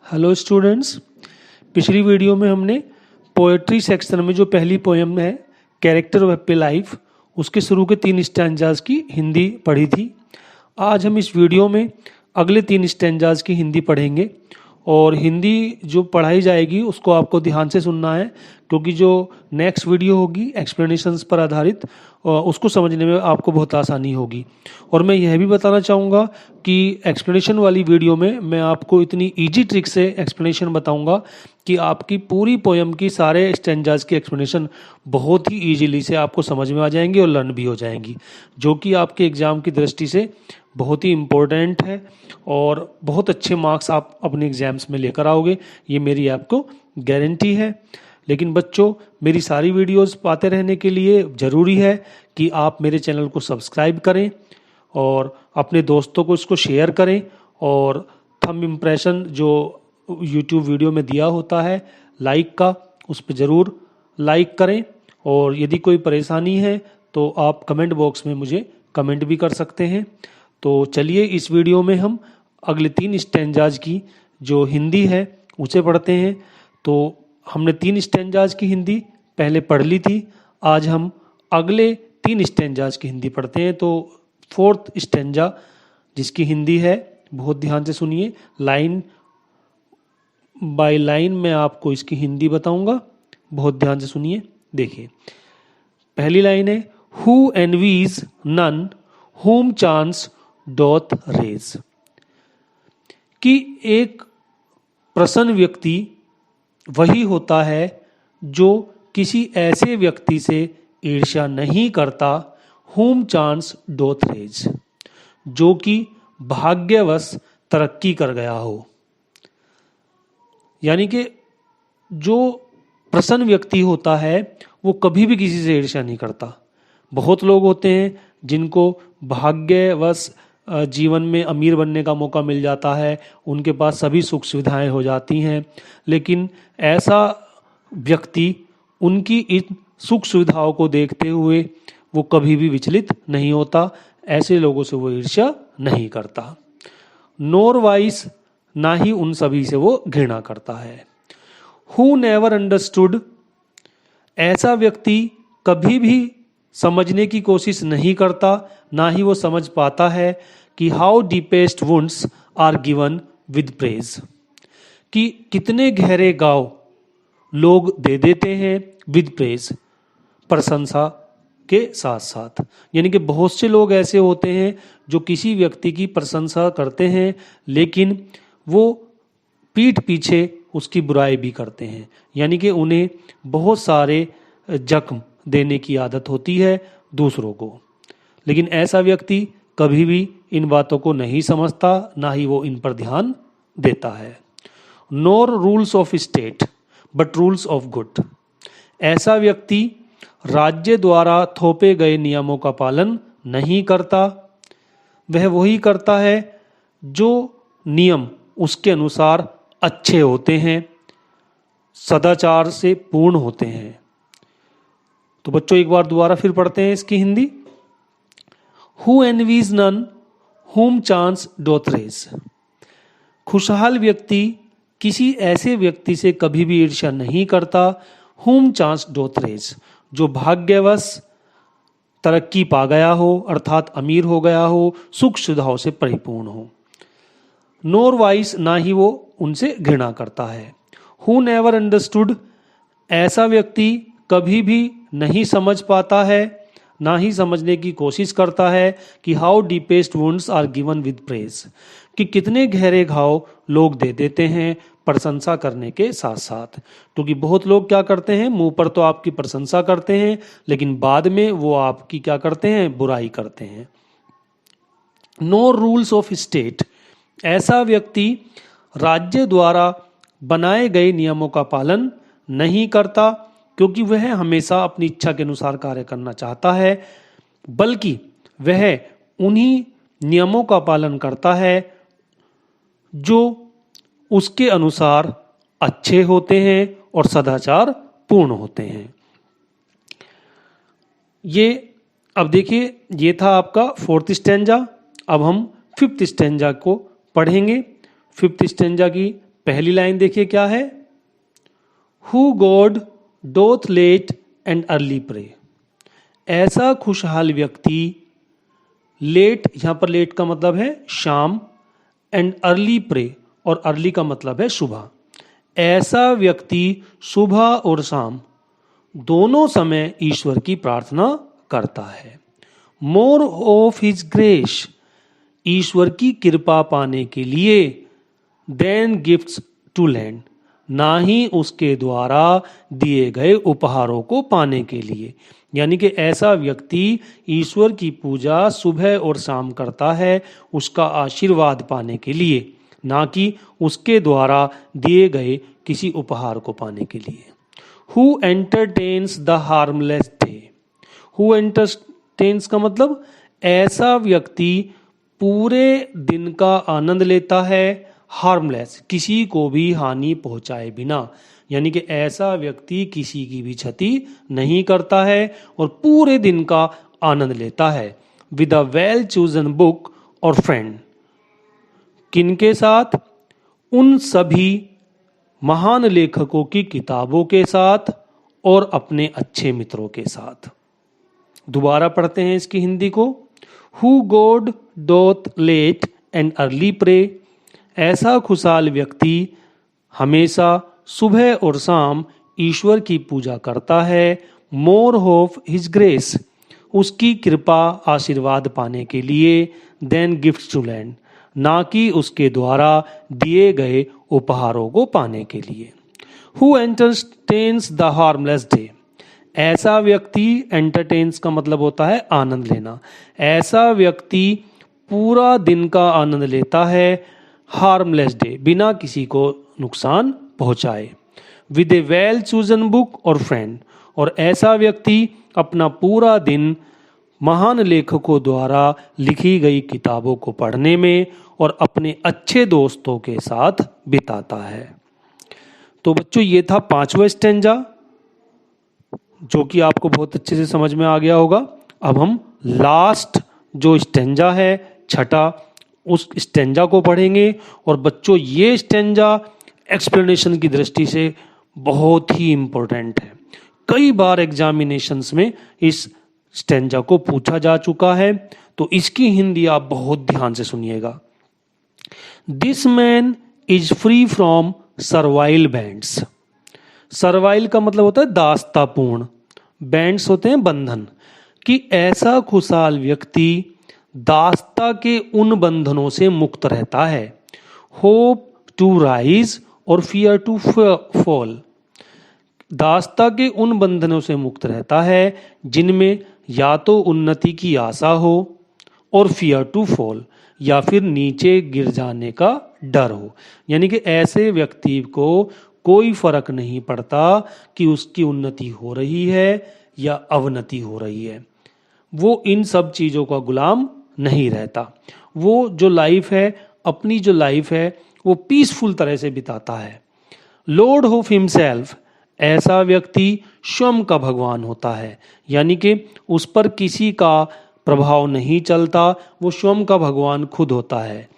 Hello students, पिछली video में हमने पोएट्री सेक्शन में जो पहली पोएम है कैरेक्टर ऑफ हैप्पी लाइफ उसके शुरू के 3 स्टैंजाज की हिंदी पढ़ी थी। आज हम इस वीडियो में अगले 3 स्टैंजाज की हिंदी पढ़ेंगे और हिंदी जो पढ़ाई जाएगी उसको आपको ध्यान से सुनना है क्योंकि जो नेक्स्ट वीडियो होगी एक्सप्लेनेशंस पर आधारित उसको समझने में आपको बहुत आसानी होगी। और मैं यह भी बताना चाहूँगा कि एक्सप्लेनेशन वाली वीडियो में मैं आपको इतनी इजी ट्रिक से एक्सप्लेनेशन बताऊँगा कि आपकी पूरी पोएम की सारे स्टैंजाज की एक्सप्लेनेशन बहुत ही ईजीली से आपको समझ में आ जाएंगी और लर्न भी हो जाएंगी, जो कि आपके एग्ज़ाम की दृष्टि से बहुत ही इम्पोर्टेंट है और बहुत अच्छे मार्क्स आप अपने एग्जाम्स में लेकर आओगे, ये मेरी आपको गारंटी है। लेकिन बच्चों, मेरी सारी वीडियोस पाते रहने के लिए ज़रूरी है कि आप मेरे चैनल को सब्सक्राइब करें और अपने दोस्तों को इसको शेयर करें और थंब इम्प्रेशन जो यूट्यूब वीडियो में दिया होता है लाइक का, उस पर ज़रूर लाइक करें। और यदि कोई परेशानी है तो आप कमेंट बॉक्स में मुझे कमेंट भी कर सकते हैं। तो चलिए इस वीडियो में हम अगले 3 स्टैंजाज की जो हिंदी है उसे पढ़ते हैं। तो हमने 3 स्टैंजाज की हिंदी पहले पढ़ ली थी, आज हम अगले 3 स्टैंजाज की हिंदी पढ़ते हैं। तो 4th स्टैंजा जिसकी हिंदी है, बहुत ध्यान से सुनिए, लाइन बाय लाइन मैं आपको इसकी हिंदी बताऊंगा, बहुत ध्यान से सुनिए। देखिए, पहली लाइन है who envies none whom chance doth raise, कि एक प्रसन्न व्यक्ति वही होता है जो किसी ऐसे व्यक्ति से ईर्ष्या नहीं करता, whom चांस डोथ रेज, जो कि भाग्यवश तरक्की कर गया हो। यानी कि जो प्रसन्न व्यक्ति होता है वो कभी भी किसी से ईर्ष्या नहीं करता। बहुत लोग होते हैं जिनको भाग्यवश जीवन में अमीर बनने का मौका मिल जाता है, उनके पास सभी सुख सुविधाएं हो जाती हैं, लेकिन ऐसा व्यक्ति उनकी इन सुख सुविधाओं को देखते हुए वो कभी भी विचलित नहीं होता, ऐसे लोगों से वो ईर्ष्या नहीं करता। नोर वाइस, ना ही उन सभी से वो घृणा करता है। हु नेवर अंडरस्टूड, ऐसा व्यक्ति कभी भी समझने की कोशिश नहीं करता, ना ही वो समझ पाता है कि how deepest wounds are given with praise, कि कितने गहरे घाव लोग दे देते हैं विद प्रेज, प्रशंसा के साथ साथ। यानी कि बहुत से लोग ऐसे होते हैं जो किसी व्यक्ति की प्रशंसा करते हैं लेकिन वो पीठ पीछे उसकी बुराई भी करते हैं, यानी कि उन्हें बहुत सारे जख्म देने की आदत होती है दूसरों को। लेकिन ऐसा व्यक्ति कभी भी इन बातों को नहीं समझता, ना ही वो इन पर ध्यान देता है। Nor rules of state but rules of good, ऐसा व्यक्ति राज्य द्वारा थोपे गए नियमों का पालन नहीं करता, वह वही करता है जो नियम उसके अनुसार अच्छे होते हैं, सदाचार से पूर्ण होते हैं। तो बच्चों एक बार दोबारा फिर पढ़ते हैं इसकी Hindi. Who envies none whom chance doth raise, खुशहाल व्यक्ति किसी ऐसे व्यक्ति से कभी भी ईर्ष्या नहीं करता, whom चांस डोथ रेज, जो भाग्यवश तरक्की पा गया हो, अर्थात अमीर हो गया हो, सुख सुविधाओं से परिपूर्ण हो। नोर वाइस, ना ही वो उनसे घृणा करता है। हु नेवर अंडरस्टूड, ऐसा व्यक्ति कभी भी नहीं समझ पाता है, ना ही समझने की कोशिश करता है कि how deepest wounds are given with praise, कि कितने गहरे घाव लोग दे देते हैं प्रशंसा करने के साथ साथ। क्योंकि बहुत लोग क्या करते हैं, मुंह पर तो आपकी प्रशंसा करते हैं लेकिन बाद में वो आपकी क्या करते हैं, बुराई करते हैं। नो रूल्स ऑफ स्टेट, ऐसा व्यक्ति राज्य द्वारा बनाए गए नियमों का पालन नहीं करता, क्योंकि वह हमेशा अपनी इच्छा के अनुसार कार्य करना चाहता है, बल्कि वह उन्हीं नियमों का पालन करता है जो उसके अनुसार अच्छे होते हैं और सदाचार पूर्ण होते हैं। ये अब देखिए, ये था आपका 4th स्टैंजा। अब हम 5th स्टैंजा को पढ़ेंगे। 5th स्टैंजा की पहली लाइन देखिए क्या है, who God doth late and early pray. ऐसा खुशहाल व्यक्ति, लेट यहां पर लेट का मतलब है शाम, एंड अर्ली प्रे, और अर्ली का मतलब है सुबह। ऐसा व्यक्ति सुबह और शाम दोनों समय ईश्वर की प्रार्थना करता है। मोर ऑफ हिज ग्रेस, ईश्वर की कृपा पाने के लिए, देन गिफ्ट्स टू लैंड, ना ही उसके द्वारा दिए गए उपहारों को पाने के लिए। यानी कि ऐसा व्यक्ति ईश्वर की पूजा सुबह और शाम करता है उसका आशीर्वाद पाने के लिए, ना कि उसके द्वारा दिए गए किसी उपहार को पाने के लिए। Who entertains the harmless day, who entertains का मतलब ऐसा व्यक्ति पूरे दिन का आनंद लेता है, हार्मलेस किसी को भी हानि पहुंचाए बिना, यानी कि ऐसा व्यक्ति किसी की भी क्षति नहीं करता है और पूरे दिन का आनंद लेता है। With a well chosen book और फ्रेंड, किनके साथ, उन सभी महान लेखकों की किताबों के साथ और अपने अच्छे मित्रों के साथ। दोबारा पढ़ते हैं इसकी हिंदी को। Who God doth late and early pray, ऐसा खुशहाल व्यक्ति हमेशा सुबह और शाम ईश्वर की पूजा करता है। मोर ऑफ हिज ग्रेस, उसकी कृपा आशीर्वाद पाने के लिए, देन गिफ्ट्स टू लैंड, ना कि उसके द्वारा दिए गए उपहारों को पाने के लिए। Who entertains the harmless day, ऐसा व्यक्ति, एंटरटेन्स का मतलब होता है आनंद लेना, ऐसा व्यक्ति पूरा दिन का आनंद लेता है, हार्मलेस डे, बिना किसी को नुकसान पहुंचाए। With A well chosen book और फ्रेंड, और ऐसा व्यक्ति अपना पूरा दिन महान लेखकों द्वारा लिखी गई किताबों को पढ़ने में और अपने अच्छे दोस्तों के साथ बिताता है। तो बच्चों ये था 5वां स्टेंजा, जो कि आपको बहुत अच्छे से समझ में आ गया होगा। अब हम लास्ट जो स्टेंजा है, छठा, उस स्टेंजा को पढ़ेंगे। और बच्चों ये स्टेंजा एक्सप्लेनेशन की दृष्टि से बहुत ही इंपॉर्टेंट है। कई बार एग्जामिनेशंस में इस स्टेंजा को पूछा जा चुका है, तो इसकी हिंदी आप बहुत ध्यान से सुनिएगा। This man is free from servile bands. Servile का मतलब होता है दास्तापूर्ण, बैंड्स होते हैं बंधन, कि ऐसा खुशहाल व्यक्ति दास्ता के उन बंधनों से मुक्त रहता है। होप टू राइज और फियर टू फॉल, दास्ता के उन बंधनों से मुक्त रहता है जिनमें या तो उन्नति की आशा हो और फियर टू फॉल, या फिर नीचे गिर जाने का डर हो। यानी कि ऐसे व्यक्ति को कोई फर्क नहीं पड़ता कि उसकी उन्नति हो रही है या अवनति हो रही है, वो इन सब चीज़ों का गुलाम नहीं रहता। वो जो लाइफ है, अपनी जो लाइफ है, वो पीसफुल तरह से बिताता है। लॉर्ड ऑफ हिमसेल्फ, ऐसा व्यक्ति स्वयं का भगवान होता है, यानी कि उस पर किसी का प्रभाव नहीं चलता, वो स्वयं का भगवान खुद होता है।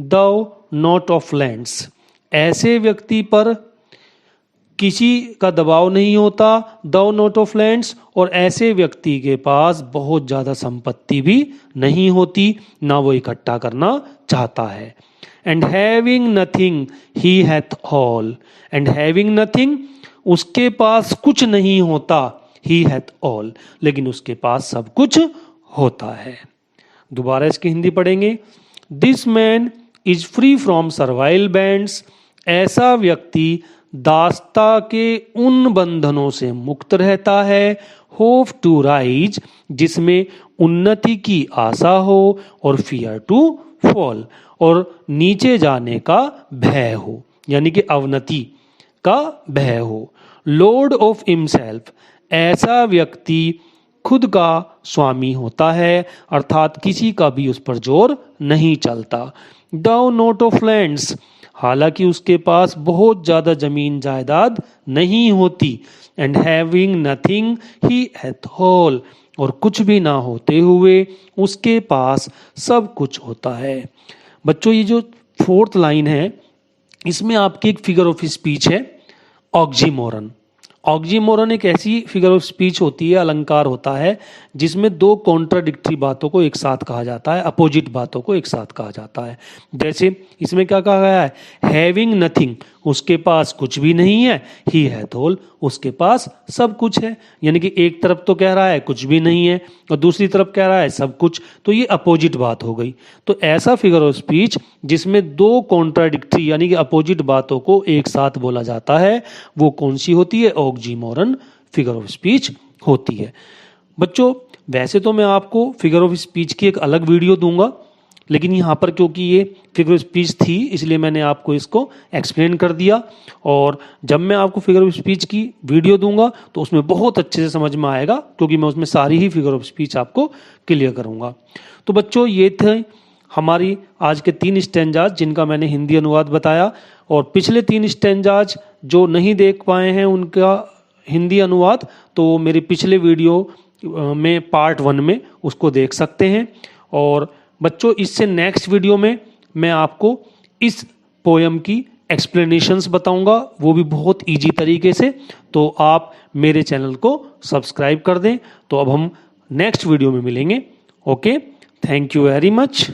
दो नॉट ऑफ लैंड्स, ऐसे व्यक्ति पर किसी का दबाव नहीं होता, दो नॉट ऑफ लैंड्स, और ऐसे व्यक्ति के पास बहुत ज़्यादा संपत्ति भी नहीं होती, ना वो इकट्ठा करना चाहता है। And having nothing he hath all, and having nothing, उसके पास कुछ नहीं होता, ही हैथ ऑल, लेकिन उसके पास सब कुछ होता है। दोबारा इसकी हिंदी पढ़ेंगे। This man is free from servile bands, ऐसा व्यक्ति दास्ता के उन बंधनों से मुक्त रहता है। होप टू राइज, जिसमें उन्नति की आशा हो, और फियर टू फॉल, और नीचे जाने का भय हो, यानी कि अवनति का भय हो। लॉर्ड ऑफ हिमसेल्फ, ऐसा व्यक्ति खुद का स्वामी होता है, अर्थात किसी का भी उस पर जोर नहीं चलता। दो नॉट ऑफ लैंड्स, हालांकि उसके पास बहुत ज्यादा जमीन जायदाद नहीं होती। And having nothing he hath all, और कुछ भी ना होते हुए उसके पास सब कुछ होता है। बच्चों ये जो 4th लाइन है, इसमें आपकी एक फिगर ऑफ स्पीच है ऑक्सीमोरन। ऑक्सीमोरन एक ऐसी फिगर ऑफ स्पीच होती है, अलंकार होता है, जिसमें दो कॉन्ट्राडिक्टरी बातों को एक साथ कहा जाता है, अपोजिट बातों को एक साथ कहा जाता है। जैसे इसमें क्या कहा गया है, हैविंग नथिंग, उसके पास कुछ भी नहीं है, ही हैथ ऑल, उसके पास सब कुछ है। यानी कि एक तरफ तो कह रहा है कुछ भी नहीं है और दूसरी तरफ कह रहा है सब कुछ, तो ये अपोजिट बात हो गई। तो ऐसा फिगर ऑफ स्पीच जिसमें दो कॉन्ट्राडिक्टरी यानी कि अपोजिट बातों को एक साथ बोला जाता है, वो कौन सी होती है, ऑक्सीमोरन फिगर ऑफ स्पीच होती है। बच्चों वैसे तो मैं आपको फिगर ऑफ स्पीच की एक अलग वीडियो दूंगा, लेकिन यहाँ पर क्योंकि ये फिगर ऑफ स्पीच थी इसलिए मैंने आपको इसको एक्सप्लेन कर दिया। और जब मैं आपको फिगर ऑफ स्पीच की वीडियो दूंगा तो उसमें बहुत अच्छे से समझ में आएगा, क्योंकि मैं उसमें सारी ही फिगर ऑफ स्पीच आपको क्लियर करूँगा। तो बच्चों ये थे हमारी आज के 3 स्टैंजाज जिनका मैंने हिंदी अनुवाद बताया, और पिछले 3 स्टैंजाज जो नहीं देख पाए हैं उनका हिंदी अनुवाद तो मेरे पिछले वीडियो में पार्ट 1 में उसको देख सकते हैं। और बच्चों इससे नेक्स्ट वीडियो में मैं आपको इस पोयम की एक्सप्लेनेशंस बताऊंगा, वो भी बहुत इजी तरीके से। तो आप मेरे चैनल को सब्सक्राइब कर दें। तो अब हम नेक्स्ट वीडियो में मिलेंगे। Okay, thank you very much.